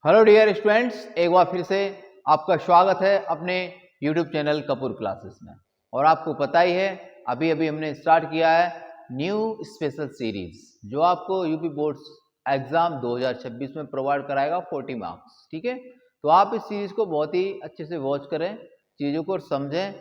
Hello dear students, एक बार फिर से आपका स्वागत है अपने यूट्यूब चैनल कपूर क्लासेस में। और आपको पता ही है अभी अभी हमने स्टार्ट किया है न्यू स्पेशल सीरीज जो आपको यूपी बोर्ड्स एग्जाम 2026 में प्रोवाइड कराएगा 40 मार्क्स। ठीक है, तो आप इस सीरीज को बहुत ही अच्छे से वॉच करें, चीज़ों को समझें।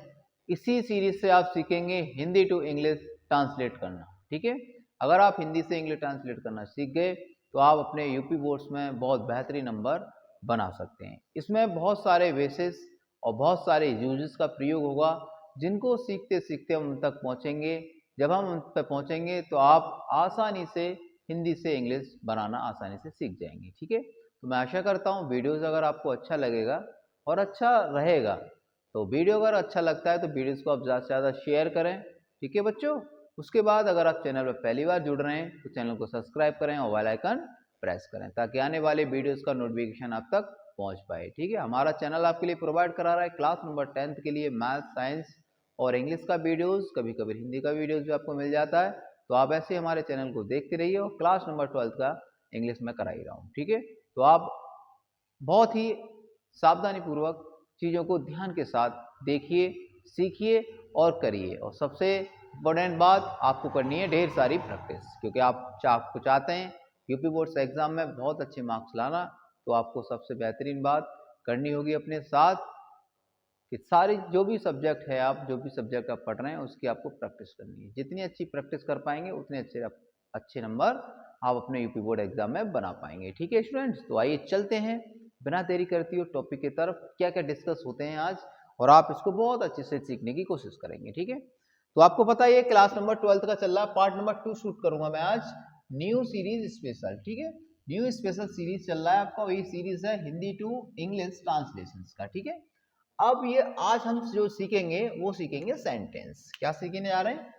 इसी सीरीज से आप सीखेंगे हिंदी टू इंग्लिश ट्रांसलेट करना। ठीक है, अगर आप हिंदी से इंग्लिश ट्रांसलेट करना सीख गए तो आप अपने यूपी बोर्ड्स में बहुत बेहतरीन नंबर बना सकते हैं। इसमें बहुत सारे बेसिस और बहुत सारे यूजेस का प्रयोग होगा जिनको सीखते सीखते हम उन तक पहुंचेंगे। जब हम उन तक पहुंचेंगे तो आप आसानी से हिंदी से इंग्लिश बनाना आसानी से सीख जाएंगे। ठीक है, तो मैं आशा करता हूँ वीडियोस अगर आपको अच्छा लगेगा और अच्छा रहेगा, तो वीडियो अगर अच्छा लगता है तो वीडियोस को आप ज़्यादा से ज़्यादा शेयर करें। ठीक है बच्चों, उसके बाद अगर आप चैनल पर पहली बार जुड़ रहे हैं तो चैनल को सब्सक्राइब करें और बेल आइकन प्रेस करें ताकि आने वाले वीडियोस का नोटिफिकेशन आप तक पहुंच पाए। ठीक है, हमारा चैनल आपके लिए प्रोवाइड करा रहा है क्लास नंबर 10th के लिए मैथ, साइंस और इंग्लिश का वीडियोस, कभी कभी हिंदी का वीडियोस भी आपको मिल जाता है। तो आप ऐसे हमारे चैनल को देखते रहिए और क्लास नंबर 12th का इंग्लिश में करा ही रहा हूँ। ठीक है, तो आप बहुत ही सावधानी पूर्वक चीज़ों को ध्यान के साथ देखिए, सीखिए और करिए। और सबसे इम्पोर्टेंट बात आपको करनी है ढेर सारी प्रैक्टिस, क्योंकि आपको चाहते हैं यूपी बोर्ड्स एग्जाम में बहुत अच्छे मार्क्स लाना। तो आपको सबसे बेहतरीन बात करनी होगी अपने साथ कि सारी जो भी सब्जेक्ट है, आप जो भी सब्जेक्ट आप पढ़ रहे हैं उसकी आपको प्रैक्टिस करनी है। जितनी अच्छी प्रैक्टिस कर पाएंगे उतने अच्छे नंबर आप अपने यूपी बोर्ड एग्जाम में बना पाएंगे। ठीक है स्टूडेंट्स, तो आइए चलते हैं बिना देरी करती हुए टॉपिक की तरफ। क्या क्या डिस्कस होते हैं आज और आप इसको बहुत अच्छे से सीखने की कोशिश करेंगे। ठीक है, तो आपको पता है क्लास नंबर 12th का चल रहा है, पार्ट नंबर 2 शूट करूंगा मैं आज, न्यू सीरीज स्पेशल। ठीक है, न्यू स्पेशल सीरीज चल रहा है आपका, वही सीरीज है हिंदी टू इंग्लिश ट्रांसलेशन का। ठीक है, अब ये आज हम जो सीखेंगे वो सीखेंगे सेंटेंस। क्या सीखने जा रहे हैं?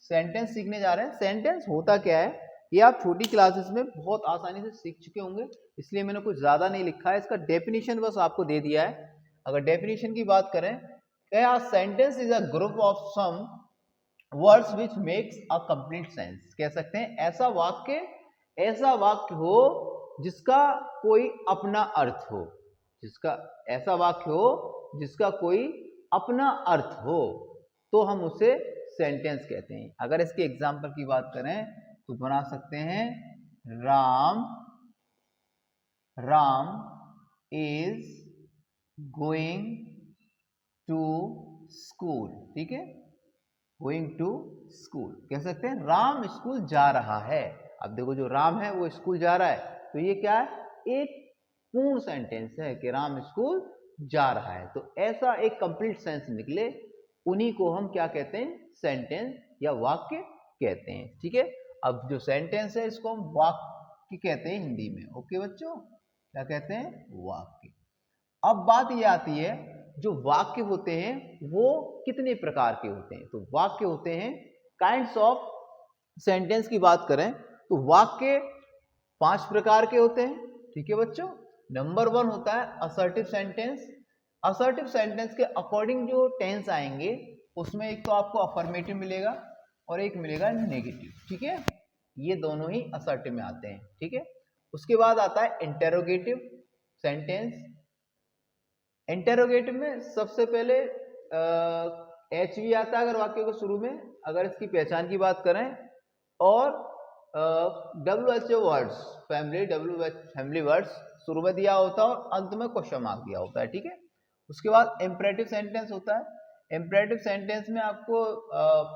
सेंटेंस सीखने जा रहे हैं। सेंटेंस होता क्या है ये आप छोटी क्लासेस में बहुत आसानी से सीख चुके होंगे, इसलिए मैंने कुछ ज्यादा नहीं लिखा है। इसका डेफिनेशन बस आपको दे दिया है। अगर डेफिनेशन की बात करें, क्या sentence is a group of some words which makes a complete sense. कह सकते हैं ऐसा वाक्य हो जिसका कोई अपना अर्थ हो, जिसका ऐसा वाक्य हो जिसका कोई अपना अर्थ हो, तो हम उसे सेंटेंस कहते हैं। अगर इसके एग्जाम्पल की बात करें तो बना सकते हैं Ram is going to school. ठीक है, गोइंग टू स्कूल कह सकते हैं राम स्कूल जा रहा है। अब देखो जो राम है वो स्कूल जा रहा है, तो ये क्या है? एक पूर्ण सेंटेंस है कि राम स्कूल जा रहा है। तो ऐसा एक कंप्लीट सेंस निकले, उन्हीं को हम क्या कहते हैं? सेंटेंस या वाक्य कहते हैं। ठीक है, अब जो सेंटेंस है इसको हम वाक्य कहते हैं हिंदी में। ओके बच्चों, क्या कहते हैं? वाक्य। अब बात ये आती है जो वाक्य होते हैं वो कितने प्रकार के होते हैं? तो वाक्य होते हैं काइंड्स ऑफ सेंटेंस की बात करें तो वाक्य 5 प्रकार के होते हैं। ठीक है बच्चों, नंबर 1 होता है असर्टिव सेंटेंस। असर्टिव सेंटेंस के अकॉर्डिंग जो टेंस आएंगे उसमें एक तो आपको अफर्मेटिव मिलेगा और एक मिलेगा नेगेटिव। ठीक है, ये दोनों ही असर्टिव में आते हैं। ठीक है, उसके बाद आता है इंटेरोगेटिव सेंटेंस। इंटेरोगेटिव में सबसे पहले एच भी आता है अगर वाक्य को शुरू में, अगर इसकी पहचान की बात करें, और WH वर्ड्स फैमिली वर्ड्स शुरू में दिया होता है और अंत में क्वेश्चन मार्क दिया होता है। ठीक है, उसके बाद इम्परेटिव सेंटेंस होता है। इम्परेटिव सेंटेंस में आपको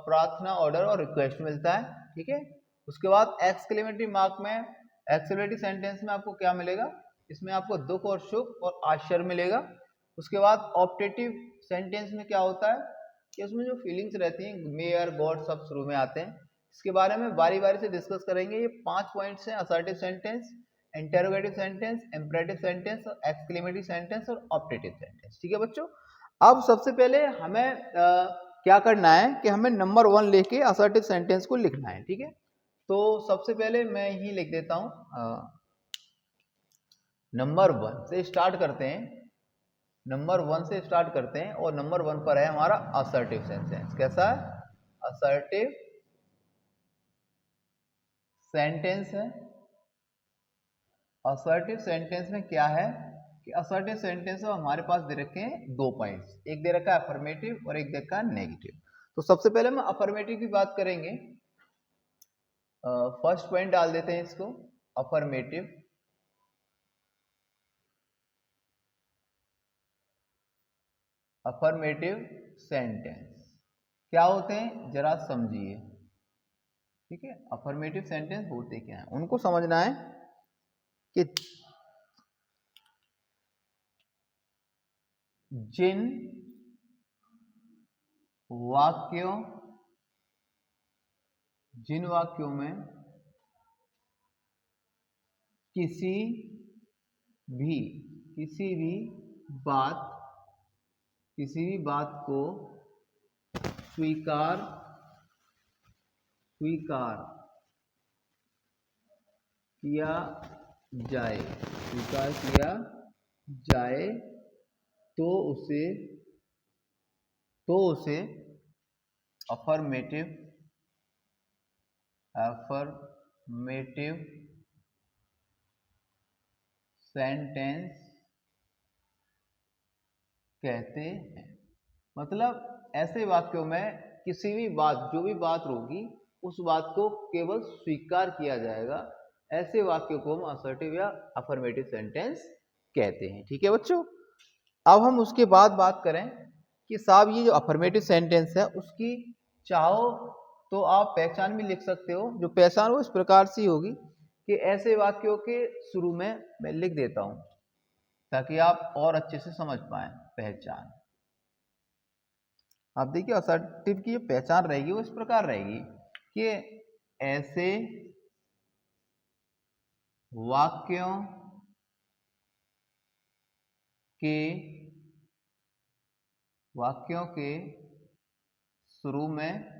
प्रार्थना, ऑर्डर और रिक्वेस्ट मिलता है। ठीक है, उसके बाद एक्सक्लेमेटरी मार्क में, एक्सक्लेमेटरी सेंटेंस में आपको क्या मिलेगा? इसमें आपको दुख और सुख और आश्चर्य मिलेगा। उसके बाद ऑप्टेटिव सेंटेंस में क्या होता है कि उसमें जो फीलिंग्स रहती हैं, मेयर, गॉड, सब शुरू में आते हैं। इसके बारे में बारी बारी से डिस्कस करेंगे। ये 5 पॉइंट्स हैं: assertive sentence, interrogative sentence, imperative sentence, exclamatory sentence और ऑप्टेटिव सेंटेंस। ठीक है बच्चों, अब सबसे पहले हमें क्या करना है कि हमें नंबर 1 लेके असर्टिव सेंटेंस को लिखना है। ठीक है, तो सबसे पहले मैं ही लिख देता हूं, नंबर 1 से स्टार्ट करते हैं। नंबर 1 से स्टार्ट करते हैं और नंबर 1 पर है हमारा असर्टिव सेंटेंस। कैसा है? असर्टिव सेंटेंस है। असर्टिव सेंटेंस में क्या है कि असर्टिव सेंटेंस में हमारे पास दे रखे हैं 2 पॉइंट्स, एक दे रखा है अफर्मेटिव और एक दे रखा है नेगेटिव। तो सबसे पहले हम अफर्मेटिव की बात करेंगे। फर्स्ट पॉइंट डाल देते हैं इसको, अफर्मेटिव। अफर्मेटिव सेंटेंस क्या होते हैं जरा समझिए, ठीक है। अफर्मेटिव सेंटेंस होते क्या है उनको समझना है कि जिन वाक्यों में किसी भी बात को स्वीकार किया जाए तो उसे अफर्मेटिव सेंटेंस कहते हैं। मतलब ऐसे वाक्यों में किसी भी बात, जो भी बात होगी उस बात को केवल स्वीकार किया जाएगा, ऐसे वाक्यों को हम असर्टिव या अफर्मेटिव सेंटेंस कहते हैं, ठीक है बच्चों। अब हम उसके बाद बात करें कि साहब ये जो अफर्मेटिव सेंटेंस है उसकी चाहो तो आप पहचान भी लिख सकते हो। जो पहचान वो इस प्रकार से होगी कि ऐसे वाक्यों के शुरू में मैं लिख देता हूं ताकि आप और अच्छे से समझ पाएं पहचान। आप देखिए असर्टिव की जो पहचान रहेगी वो इस प्रकार रहेगी कि ऐसे वाक्यों के शुरू में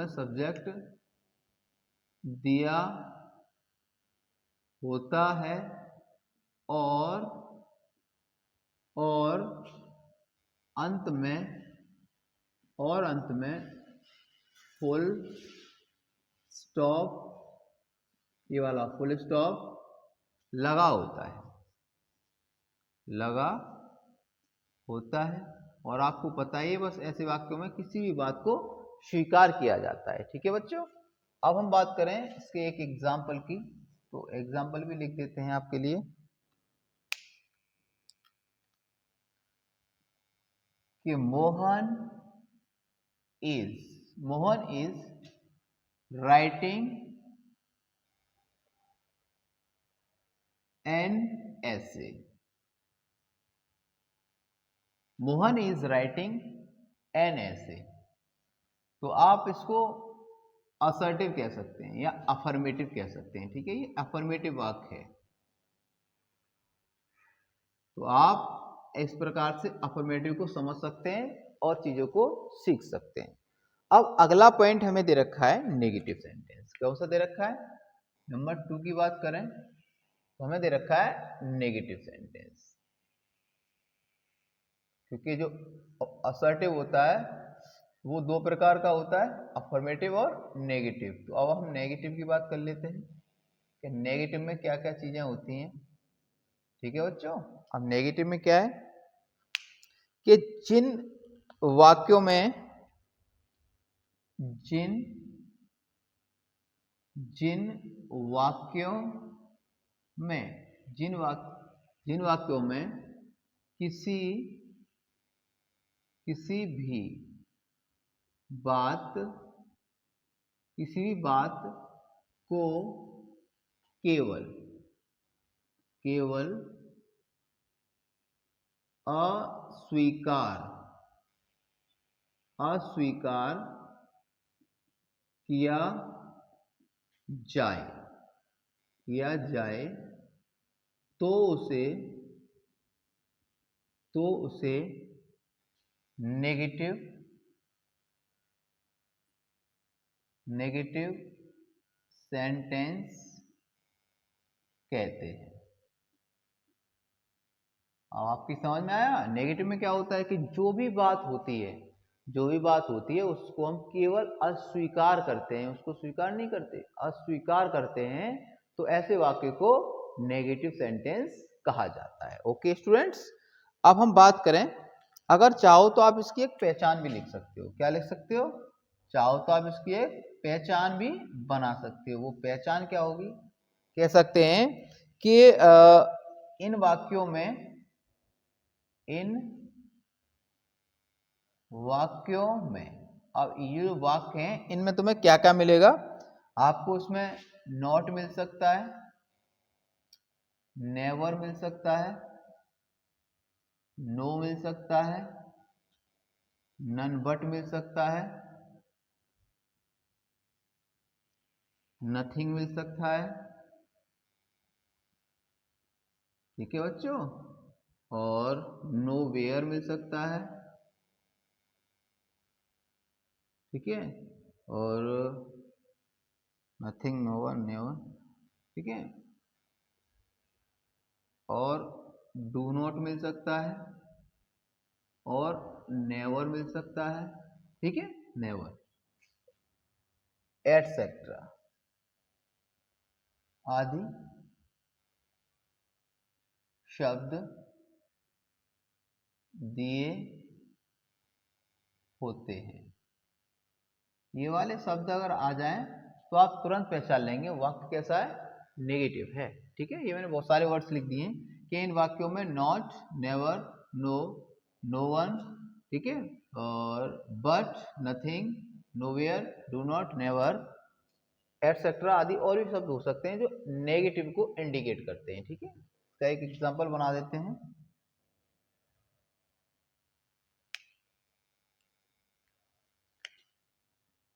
सब्जेक्ट दिया होता है और अंत में फुल स्टॉप, ये वाला फुल स्टॉप लगा होता है। और आपको पता ही है बस ऐसे वाक्यों में किसी भी बात को स्वीकार किया जाता है, ठीक है बच्चों। अब हम बात करें इसके एक एग्जाम्पल की, तो एग्जाम्पल भी लिख देते हैं आपके लिए कि Mohan is writing an essay। Mohan is writing an essay। तो आप इसको असर्टिव कह सकते हैं या अफर्मेटिव कह सकते हैं, ठीक है। ये अफर्मेटिव वाक्य है, तो आप इस प्रकार से अफर्मेटिव को समझ सकते हैं और चीजों को सीख सकते हैं। अब अगला पॉइंट हमें दे रखा है नेगेटिव सेंटेंस। कौन सा दे रखा है? नंबर 2 की बात करें तो हमें दे रखा है नेगेटिव सेंटेंस, क्योंकि जो असर्टिव होता है वो 2 प्रकार का होता है, अफर्मेटिव और नेगेटिव। तो अब हम नेगेटिव की बात कर लेते हैं कि नेगेटिव में क्या क्या चीजें होती हैं, ठीक है बच्चों। अब नेगेटिव में क्या है कि जिन वाक्यों में किसी भी बात को केवल अस्वीकार किया जाए तो उसे नेगेटिव सेंटेंस कहते हैं। अब आपकी समझ में आया? नेगेटिव में क्या होता है कि जो भी बात होती है जो भी बात होती है उसको हम केवल अस्वीकार करते हैं, उसको स्वीकार नहीं करते, अस्वीकार करते हैं, तो ऐसे वाक्य को नेगेटिव सेंटेंस कहा जाता है। ओके स्टूडेंट्स, अब हम बात करें, अगर चाहो तो आप इसकी एक पहचान भी लिख सकते हो। क्या लिख सकते हो? चाहो तो आप इसकी एक पहचान भी बना सकते हो। वो पहचान क्या होगी? कह सकते हैं कि इन वाक्यों में, इन वाक्यों में, अब ये जो वाक्य हैं इनमें तुम्हें क्या क्या मिलेगा? आपको उसमें नॉट मिल सकता है, नेवर मिल सकता है, नो मिल सकता है, नन बट मिल सकता है, नथिंग मिल सकता है। ठीक है बच्चों, और नो वेयर मिल सकता है। ठीक है, और नथिंग, नो वन, नेवर। ठीक है, और डू नॉट मिल सकता है, और नेवर मिल सकता है। ठीक है, नेवर, एटसेट्रा आदि शब्द दिए होते हैं। ये वाले शब्द अगर आ जाएं तो आप तुरंत पहचान लेंगे वाक्य कैसा है, नेगेटिव है। ठीक है, ये मैंने बहुत सारे वर्ड्स लिख दिए हैं कि इन वाक्यों में not, never, no, no one, ठीक है, और but, nothing, nowhere, do not, never, etcetera आदि और भी शब्द हो सकते हैं जो नेगेटिव को इंडिकेट करते हैं। ठीक है, इसका एक एग्जांपल बना देते हैं।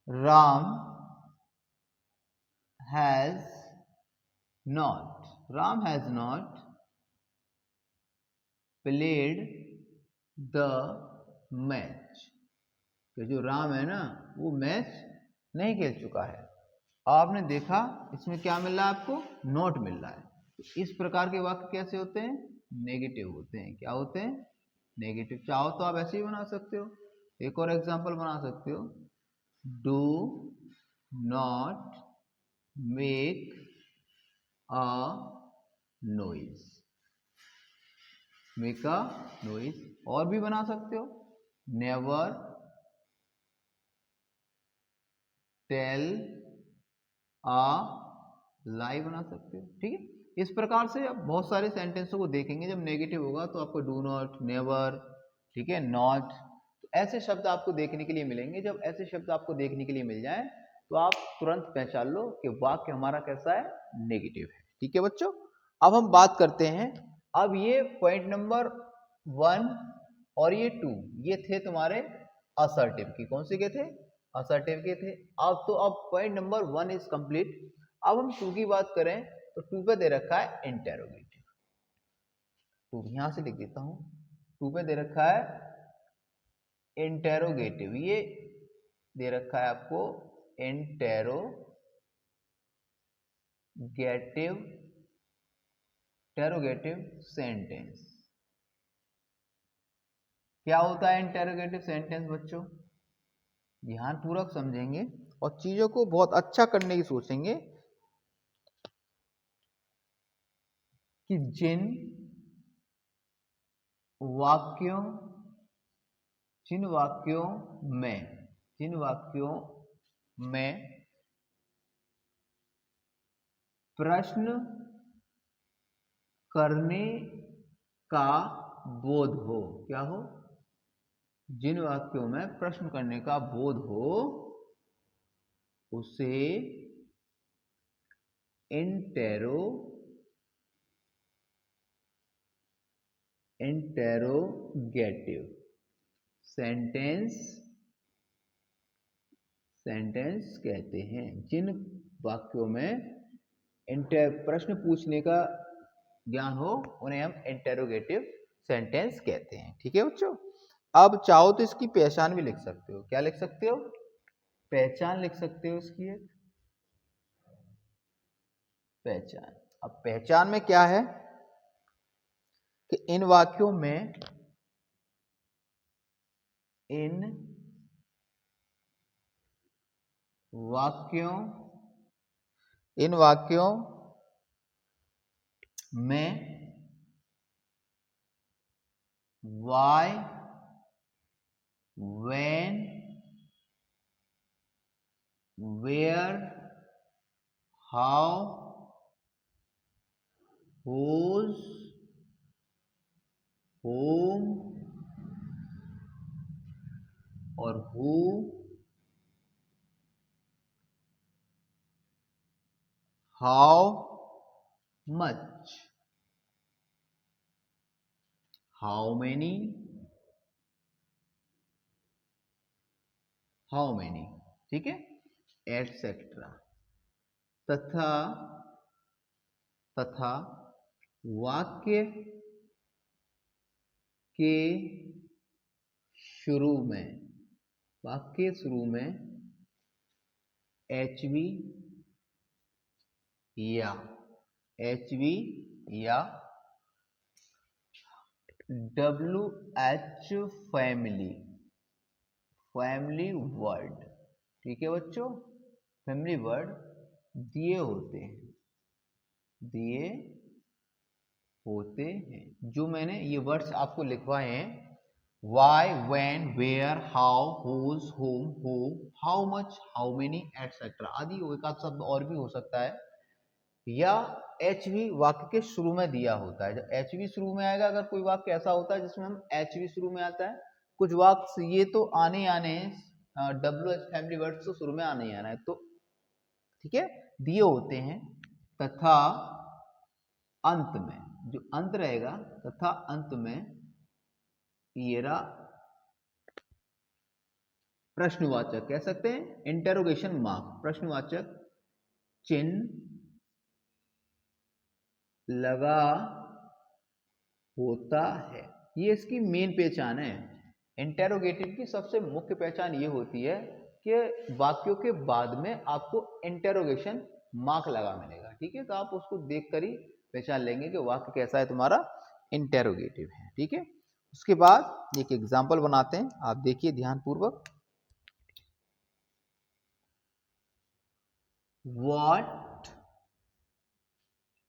Ram has not, Ram has not played the match. तो जो राम है ना वो मैच नहीं खेल चुका है। आपने देखा इसमें क्या मिल रहा है आपको, नोट मिल रहा है। तो इस प्रकार के वाक्य कैसे होते हैं, नेगेटिव होते हैं। क्या होते हैं, नेगेटिव। चाहो तो आप ऐसे ही बना सकते हो, एक और एग्जांपल बना सकते हो, do not make a noise, make a noise. और भी बना सकते हो, नेवर टेल आ लाई बना सकते हो। ठीक है, इस प्रकार से आप बहुत सारे सेंटेंसों को देखेंगे। जब नेगेटिव होगा तो आपको डू नॉट, नेवर, ठीक है, नॉट, तो ऐसे शब्द आपको देखने के लिए मिलेंगे। जब ऐसे शब्द आपको देखने के लिए मिल जाए तो आप तुरंत पहचान लो कि वाक्य हमारा कैसा है, नेगेटिव है। ठीक है बच्चों, अब हम बात करते हैं, अब ये पॉइंट नंबर 1 और ये 2 ये थे तुम्हारे असर्टिव की। कौन से के थे, असर्टिव के थे। अब पॉइंट नंबर 1 इज कंप्लीट। अब हम 2 की बात करें तो 2 पे दे रखा है इंटेरोगेटिव। 2 यहां से लिख देता हूं, 2 पे दे रखा है इंटेरोगेटिव। ये दे रखा है आपको इंटेरोगेटिव सेंटेंस। क्या होता है इंटेरोगेटिव सेंटेंस बच्चों, ध्यानपूर्वक समझेंगे और चीजों को बहुत अच्छा करने की सोचेंगे कि जिन वाक्यों जिन वाक्यों में प्रश्न करने का बोध हो, क्या हो, जिन वाक्यों में प्रश्न करने का बोध हो उसे इंटेरोगेटिव सेंटेंस कहते हैं। जिन वाक्यों में प्रश्न पूछने का ज्ञान हो उन्हें हम इंटेरोगेटिव सेंटेंस कहते हैं। ठीक है बच्चों, अब चाहो तो इसकी पहचान भी लिख सकते हो। क्या लिख सकते हो, पहचान लिख सकते हो इसकी एक पहचान। अब पहचान में क्या है कि इन वाक्यों में वाक्यों, इन वाक्यों में why, when, where, how, whose, whom और who, how much, how many, ठीक है, एटसेट्रा। तथा वाक्य के शुरू में HV या WH फैमिली वर्ड, ठीक है बच्चों, फैमिली वर्ड दिए होते हैं। जो मैंने ये वर्ड्स आपको लिखवाए हैं, why, when, where, how, whose, whom, who, how much, how many, etc. आदि एक आध शब्द और भी हो सकता है, या HV वाक्य के शुरू में दिया होता है। जब HV शुरू में आएगा, अगर कोई वाक्य ऐसा होता है जिसमें हम HV शुरू में आता है, कुछ वाक्य ये तो आने हैं, WH फैमिली वर्ड्स तो शुरू में आने ही आना है, तो ठीक है, दिए होते हैं। तथा अंत में, जो अंत रहेगा, तथा अंत में ये रहा प्रश्नवाचक, कह सकते हैं इंटेरोगेशन मार्क, प्रश्नवाचक चिन्ह लगा होता है। ये इसकी मेन पहचान है। इंटेरोगेटिव की सबसे मुख्य पहचान ये होती है कि वाक्यों के बाद में आपको इंटेरोगेशन मार्क लगा मिलेगा, ठीक है, तो आप उसको देखकर ही पहचान लेंगे कि वाक्य कैसा है तुम्हारा, इंटेरोगेटिव है, ठीक है। उसके बाद एक एग्जाम्पल बनाते हैं, आप देखिए ध्यानपूर्वक। What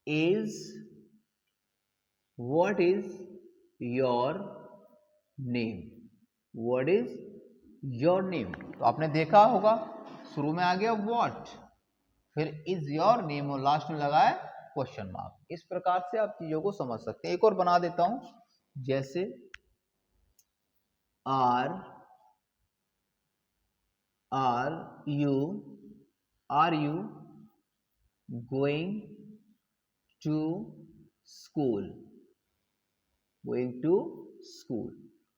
is your name? What is your name? तो आपने देखा होगा, शुरू में आ गया what, फिर is your name और लास्ट में लगा है क्वेश्चन मार्क। इस प्रकार से आप चीजों को समझ सकते हैं। एक और बना देता हूं, जैसे are you going to school?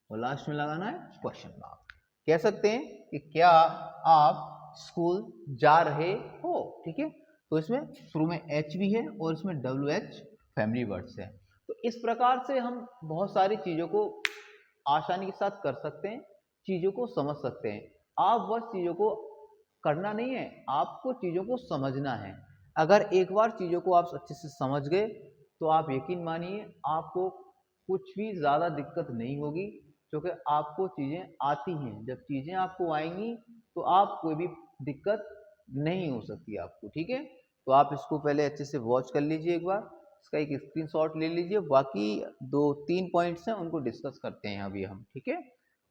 और लास्ट में लगाना है क्वेश्चन मार्क। कह सकते हैं कि क्या आप स्कूल जा रहे हो, ठीक है, तो इसमें शुरू में H भी है और इसमें WH फैमिली वर्ड्स है। तो इस प्रकार से हम बहुत सारी चीजों को आसानी के साथ कर सकते हैं, चीजों को समझ सकते हैं। आप बस चीजों को करना नहीं है, आपको चीजों को समझना है। अगर एक बार चीजों को आप अच्छे से समझ गए तो आप यकीन मानिए आपको कुछ भी ज्यादा दिक्कत नहीं होगी, क्योंकि आपको चीजें आती हैं। जब चीजें आपको आएंगी तो आप कोई भी दिक्कत नहीं हो सकती आपको, ठीक है। तो आप इसको पहले अच्छे से वॉच कर लीजिए, एक बार इसका एक स्क्रीनशॉट ले लीजिए। बाकी 2-3 पॉइंट्स हैं, उनको डिस्कस करते हैं अभी हम, ठीक है,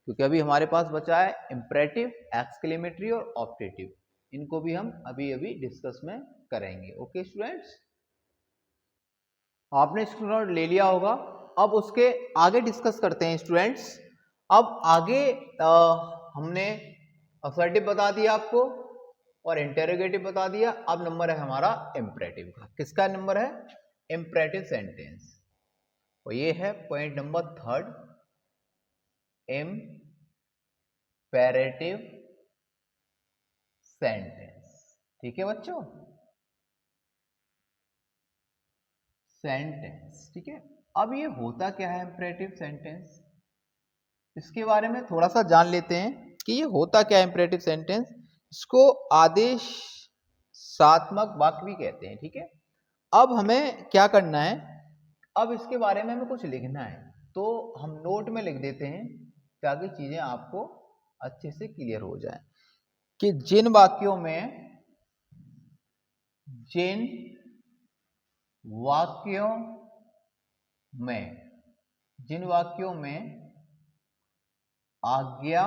क्योंकि अभी हमारे पास बचा है इम्परेटिव, एक्सक्लेमेटरी और ऑप्टेटिव। इनको भी हम अभी डिस्कस में करेंगे। ओके स्टूडेंट्स, आपने स्क्रीनशॉट ले लिया होगा। अब उसके आगे डिस्कस करते हैं स्टूडेंट्स। अब आगे हमने असर्टिव बता दिया आपको और इंटेरोगेटिव बता दिया। अब नंबर है हमारा इम्परेटिव का। किसका नंबर है? Imperative sentence. और ये है पॉइंट नंबर 3, इम्पेरेटिव सेंटेंस। ठीक है बच्चों, सेंटेंस, ठीक है। अब ये होता क्या है इम्परेटिव सेंटेंस, इसके बारे में थोड़ा सा जान लेते हैं कि ये होता क्या है इम्परेटिव सेंटेंस। इसको आदेशात्मक वाक्य भी कहते हैं, ठीक है। अब हमें क्या करना है, अब इसके बारे में हमें कुछ लिखना है, तो हम नोट में लिख देते हैं ताकि चीजें आपको अच्छे से क्लियर हो जाए। कि जिन वाक्यों में आज्ञा,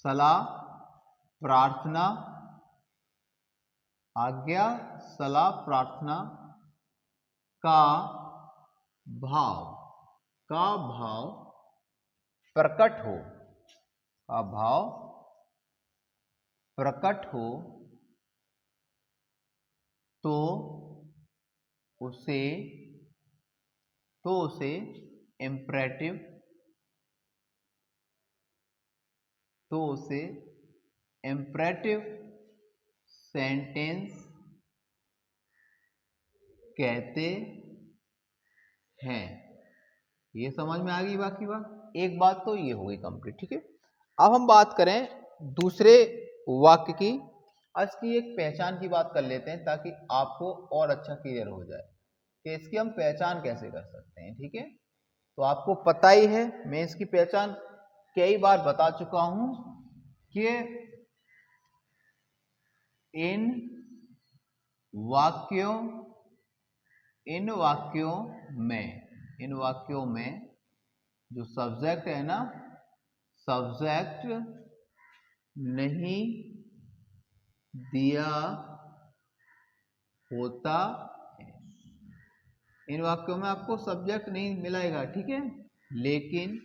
सलाह, प्रार्थना, आज्ञा, सलाह, प्रार्थना का भाव प्रकट हो, तो उसे इम्परेटिव सेंटेंस कहते हैं। ये समझ में आ गई बाकी बात। एक बात तो ये हो गई कंप्लीट, ठीक है। अब हम बात करें दूसरे वाक्य की। इसकी एक पहचान की बात कर लेते हैं ताकि आपको और अच्छा क्लियर हो जाए कि इसकी हम पहचान कैसे कर सकते हैं, ठीक है। तो आपको पता ही है, मैं इसकी पहचान कई बार बता चुका हूं कि इन वाक्यों में जो सब्जेक्ट है ना, सब्जेक्ट नहीं दिया होता है। इन वाक्यों में आपको सब्जेक्ट नहीं मिलेगा, ठीक है। लेकिन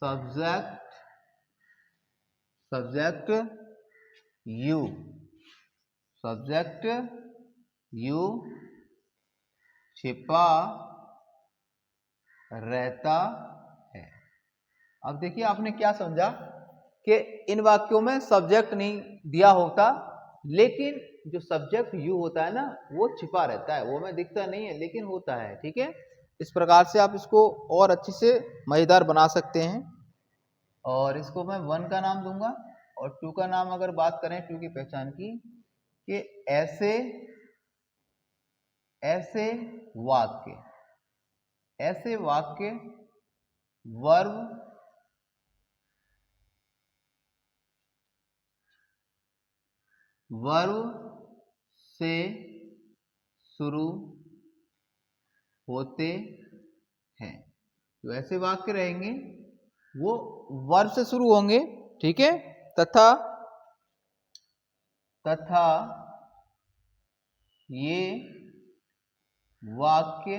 सब्जेक्ट यू छिपा रहता है। अब देखिए आपने क्या समझा कि इन वाक्यों में सब्जेक्ट नहीं दिया होता, लेकिन जो सब्जेक्ट यू होता है ना, वो छिपा रहता है, वो हमें दिखता नहीं है लेकिन होता है, ठीक है। इस प्रकार से आप इसको और अच्छे से मजेदार बना सकते हैं। और इसको मैं 1 का नाम दूंगा और 2 का नाम अगर बात करें 2 की पहचान की, कि ऐसे वाक्य वर्ब से शुरू होते हैं। तो ऐसे वाक्य रहेंगे वो वर्ब से शुरू होंगे, ठीक है। तथा ये वाक्य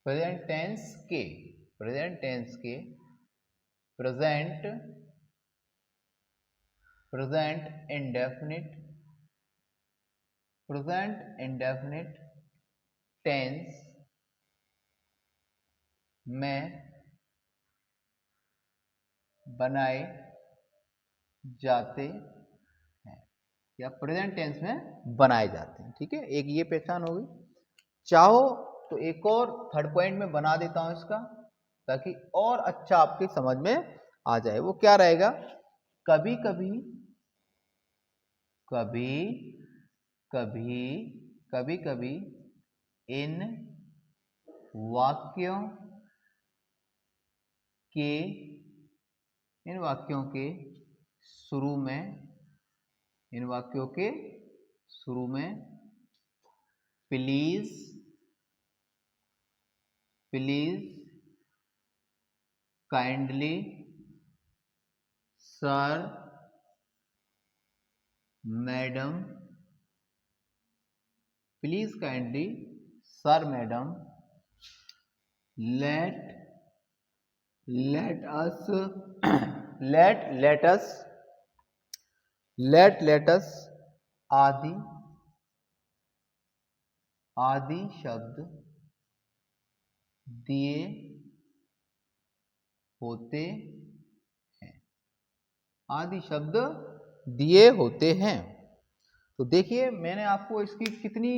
प्रेजेंट टेंस के प्रेजेंट इंडेफिनिट टेंस में बनाए जाते हैं, या प्रेजेंट टेंस में बनाए जाते हैं, ठीक है। एक ये पहचान होगी। चाहो तो एक और थर्ड पॉइंट में बना देता हूं इसका, ताकि और अच्छा आपकी समझ में आ जाए। वो क्या रहेगा, कभी कभी इन वाक्यों के शुरू में please kindly sir, madam, let us आदि शब्द दिए होते हैं। तो देखिए मैंने आपको इसकी कितनी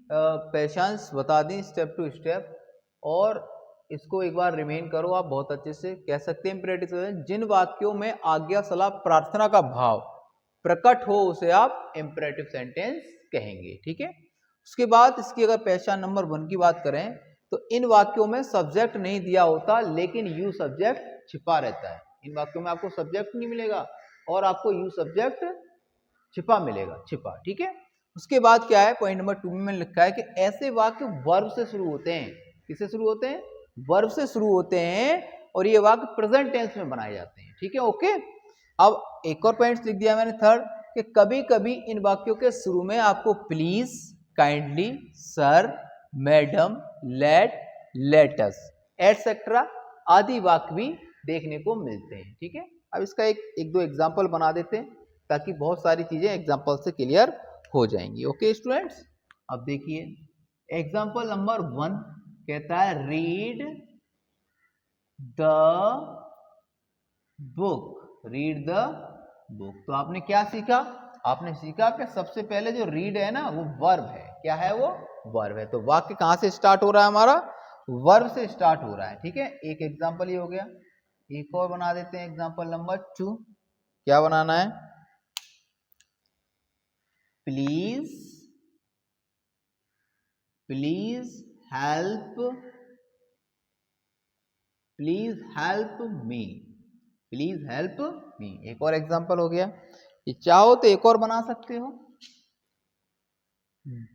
पहचान बता दी स्टेप टू स्टेप, और इसको एक बार रिमेन करो आप बहुत अच्छे से। कह सकते हैं इम्परेटिव सेंटेंस, जिन वाक्यों में आज्ञा सलाह प्रार्थना का भाव प्रकट हो उसे आप इम्परेटिव सेंटेंस कहेंगे। ठीक है, उसके बाद इसकी अगर पहचान नंबर 1 की बात करें तो इन वाक्यों में सब्जेक्ट नहीं दिया होता लेकिन यू सब्जेक्ट छिपा रहता है। इन वाक्यों में आपको सब्जेक्ट नहीं मिलेगा और आपको यू सब्जेक्ट छिपा मिलेगा, छिपा। ठीक है, उसके बाद क्या है, पॉइंट नंबर 2 में लिखा है कि ऐसे वाक्य वर्ब से शुरू होते हैं। किससे शुरू होते हैं? वर्ब से शुरू होते हैं, और ये वाक्य प्रेजेंट टेंस में बनाए जाते हैं। ठीक है, ओके। अब एक और पॉइंट लिख दिया मैंने थर्ड, कि कभी कभी इन वाक्यों के शुरू में आपको please, kindly, sir, madam, let's etcetera आदि वाक्य भी देखने को मिलते हैं। ठीक है, अब इसका एक दो एग्जाम्पल बना देते हैं ताकि बहुत सारी चीजें एग्जाम्पल से क्लियर हो जाएंगी। ओके स्टूडेंट्स, अब देखिए एग्जाम्पल नंबर 1 कहता है read the book, read the book. तो आपने क्या सीखा? आपने सीखा कि सबसे पहले जो रीड है ना वो वर्ब है। क्या है वो? वर्ब है। तो वाक्य कहां से स्टार्ट हो रहा है? हमारा वर्ब से स्टार्ट हो रहा है। ठीक है, एक एग्जाम्पल ये हो गया। एक और बना देते हैं एग्जाम्पल नंबर 2। क्या बनाना है? Please help me, please help me. एक और एग्जाम्पल हो गया। ये चाहो तो एक और बना सकते हो,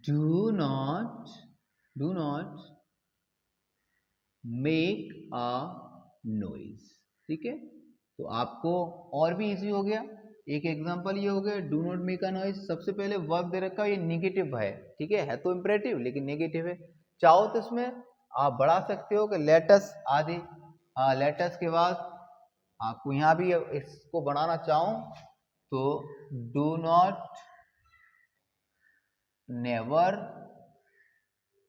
do not make a noise. ठीक है, तो आपको और भी इजी हो गया। एक एग्जांपल ये हो गया, do not make a noise. सबसे पहले वर्ब दे रखा है, ये नेगेटिव है। ठीक है तो इंपरेटिव लेकिन नेगेटिव है। चाहो तो इसमें आप बढ़ा सकते हो कि लेटस आदि। लेटस के बाद आपको यहाँ भी इसको बढ़ाना चाहूं तो डू नॉट, नेवर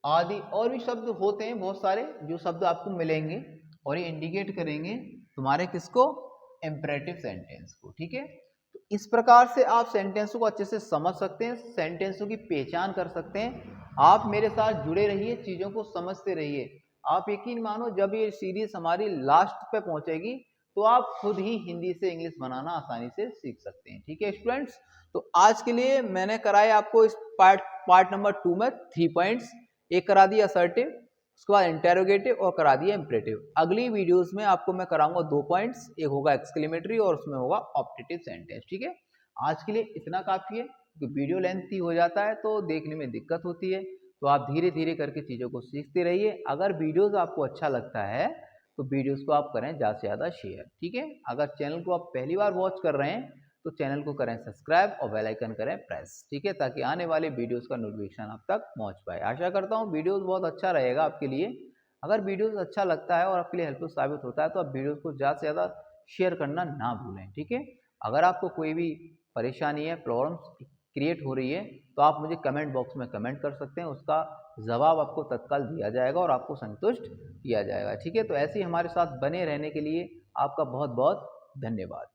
आदि और भी शब्द होते हैं बहुत सारे जो शब्द आपको मिलेंगे और ये इंडिकेट करेंगे तुम्हारे किसको? इंपरेटिव सेंटेंस को। ठीक है, तो इस प्रकार से आप सेंटेंसों को अच्छे से समझ सकते हैं, सेंटेंसों की पहचान कर सकते हैं। आप मेरे साथ जुड़े रहिए, चीजों को समझते रहिए। आप यकीन मानो जब ये सीरीज हमारी लास्ट पे पहुंचेगी तो आप खुद ही हिंदी से इंग्लिश बनाना आसानी से सीख सकते हैं। ठीक है स्टूडेंट्स, तो आज के लिए मैंने कराया आपको इस पार्ट नंबर 2 में 3 पॉइंट्स। एक करा दिया असर्टिव, उसके बाद इंटेरोगेटिव और करा दिया इंपरेटिव। अगली वीडियोस में आपको मैं कराऊंगा 2 पॉइंट्स, एक होगा एक्सक्लेमेटरी और उसमें होगा ऑप्टेटिव सेंटेंस। ठीक है, आज के लिए इतना काफी है क्योंकि वीडियो लेंथी हो जाता है तो देखने में दिक्कत होती है। तो आप धीरे धीरे करके चीज़ों को सीखते रहिए। अगर वीडियोस आपको अच्छा लगता है तो वीडियोस को आप करें ज़्यादा से ज़्यादा शेयर। ठीक है, अगर चैनल को आप पहली बार वॉच कर रहे हैं तो चैनल को करें सब्सक्राइब और बेल आइकन करें प्रेस। ठीक है, ताकि आने वाले वीडियोस का नोटिफिकेशन आप तक पहुंच पाए। आशा करता हूं वीडियोस बहुत अच्छा रहेगा आपके लिए। अगर वीडियोस अच्छा लगता है और आपके लिए हेल्पफुल साबित होता है तो आप वीडियोस को ज़्यादा से ज़्यादा शेयर करना ना भूलें। ठीक है, अगर आपको कोई भी परेशानी है, प्रॉब्लम्स क्रिएट हो रही है तो आप मुझे कमेंट बॉक्स में कमेंट कर सकते हैं, उसका जवाब आपको तत्काल दिया जाएगा और आपको संतुष्ट किया जाएगा। ठीक है, तो ऐसे ही हमारे साथ बने रहने के लिए आपका बहुत बहुत धन्यवाद।